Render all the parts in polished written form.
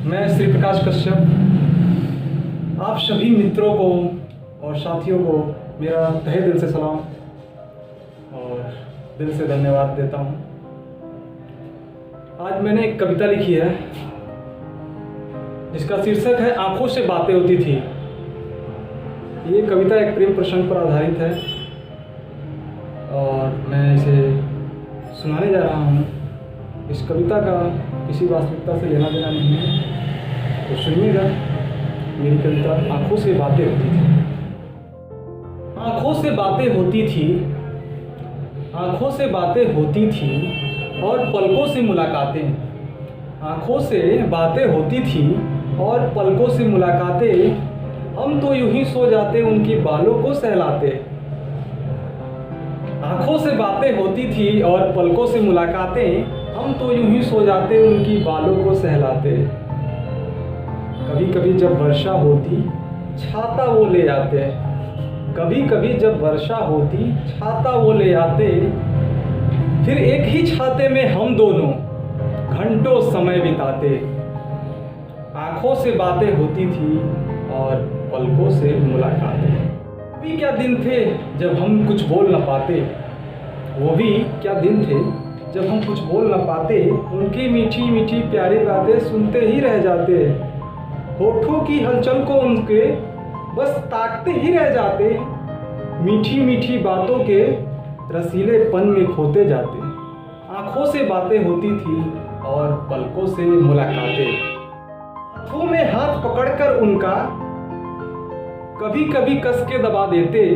मैं श्री प्रकाश कश्यप आप सभी मित्रों को और साथियों को मेरा तहे दिल से सलाम और दिल से धन्यवाद देता हूँ। आज मैंने एक कविता लिखी है जिसका शीर्षक है आंखों से बातें होती थी। ये कविता एक प्रेम प्रसंग पर आधारित है और मैं इसे सुनाने जा रहा हूँ। इस कविता का किसी वास्तविकता से लेना देना नहीं है, तो सुनिएगा। मेरी कविता आंखों से बातें होती थी। आंखों से बातें होती थी, आंखों से बातें होती थी और पलकों से मुलाकातें। आंखों से बातें होती थी और पलकों से मुलाकातें। हम तो यूं ही सो जाते उनकी बालों को सहलाते। आंखों से बातें होती थी और पलकों से मुलाकातें। हम तो यूं ही सो जाते उनकी बालों को सहलाते। कभी कभी जब वर्षा होती छाता वो ले आते। कभी कभी जब वर्षा होती छाता वो ले आते। फिर एक ही छाते में हम दोनों घंटों समय बिताते। आंखों से बातें होती थी और पलकों से मुलाकातें। भी क्या दिन थे जब हम कुछ बोल न पाते। वो भी क्या दिन थे जब हम कुछ बोल न पाते। उनकी मीठी मीठी प्यारी बातें सुनते ही रह जाते। होठों की हलचल को उनके बस ताकते ही रह जाते। मीठी मीठी बातों के रसीलेपन में खोते जाते। आंखों से बातें होती थी और पलकों से मुलाकातें। हाथों में हाथ पकड़कर उनका कभी कभी कस के दबा देते।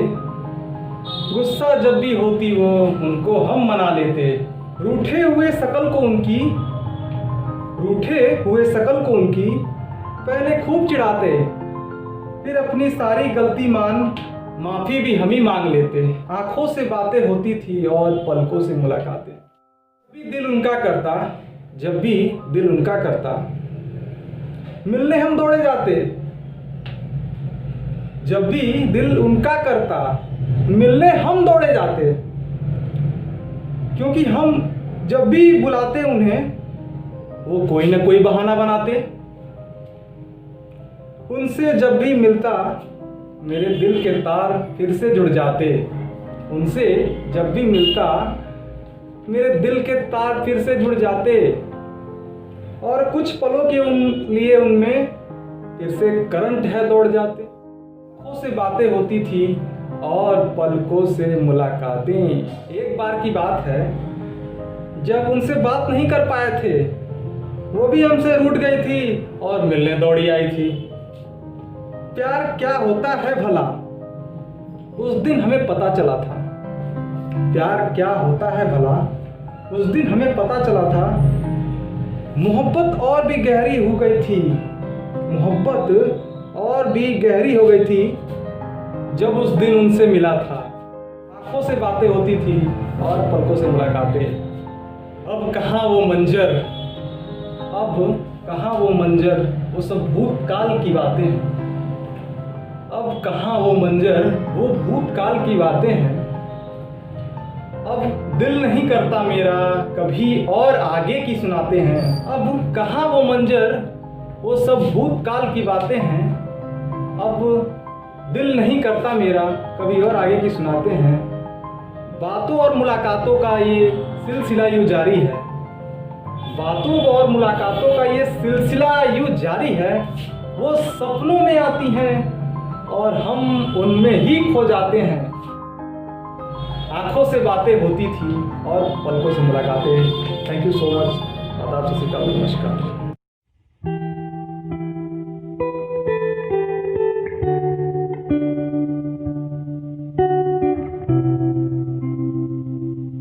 गुस्सा जब भी होती वो उनको हम मना लेते। रूठे हुए शकल को उनकी पहले खूब चिढ़ाते। फिर अपनी सारी गलती मान माफी भी हम ही मांग लेते। आंखों से बातें होती थी और पलकों से मुलाकातें। जब भी दिल उनका करता मिलने हम दौड़े जाते। जब भी दिल उनका करता मिलने हम दौड़े जाते। क्योंकि हम जब भी बुलाते उन्हें वो कोई ना कोई बहाना बनाते। उनसे जब भी मिलता मेरे दिल के तार फिर से जुड़ जाते। उनसे जब भी मिलता मेरे दिल के तार फिर से जुड़ जाते। और कुछ पलों के लिए उनमें फिर से करंट है दौड़ जाते। आंखों से बातें होती थी और पलकों से मुलाकातें। एक बार की बात है जब उनसे बात नहीं कर पाए थे। वो भी हमसे रूठ गई थी और मिलने दौड़ी आई थी। प्यार क्या होता है भला उस दिन हमें पता चला था। प्यार क्या होता है भला उस दिन हमें पता चला था। मोहब्बत और भी गहरी हो गई थी। मोहब्बत और भी गहरी हो गई थी जब उस दिन उनसे मिला था। आंखों से बातें होती थी और पलकों से मुलाकातें। अब कहाँ वो मंजर, अब कहाँ वो मंजर, वो सब भूतकाल की बातें हैं। अब कहाँ वो मंजर, वो भूतकाल की बातें हैं। अब दिल नहीं करता मेरा कभी और आगे की सुनाते हैं। अब कहाँ वो मंजर, वो सब भूतकाल की बातें हैं। अब दिल नहीं करता मेरा कभी और आगे की सुनाते हैं। बातों और मुलाकातों का ये सिलसिला यूँ जारी है। बातों और मुलाकातों का ये सिलसिला यूँ जारी है। वो सपनों में आती हैं और हम उनमें ही खो जाते हैं। आंखों से बातें होती थी और पलकों से मुलाकातें। Thank you so much. आदाब, सत श्री अकाल, नमस्कार।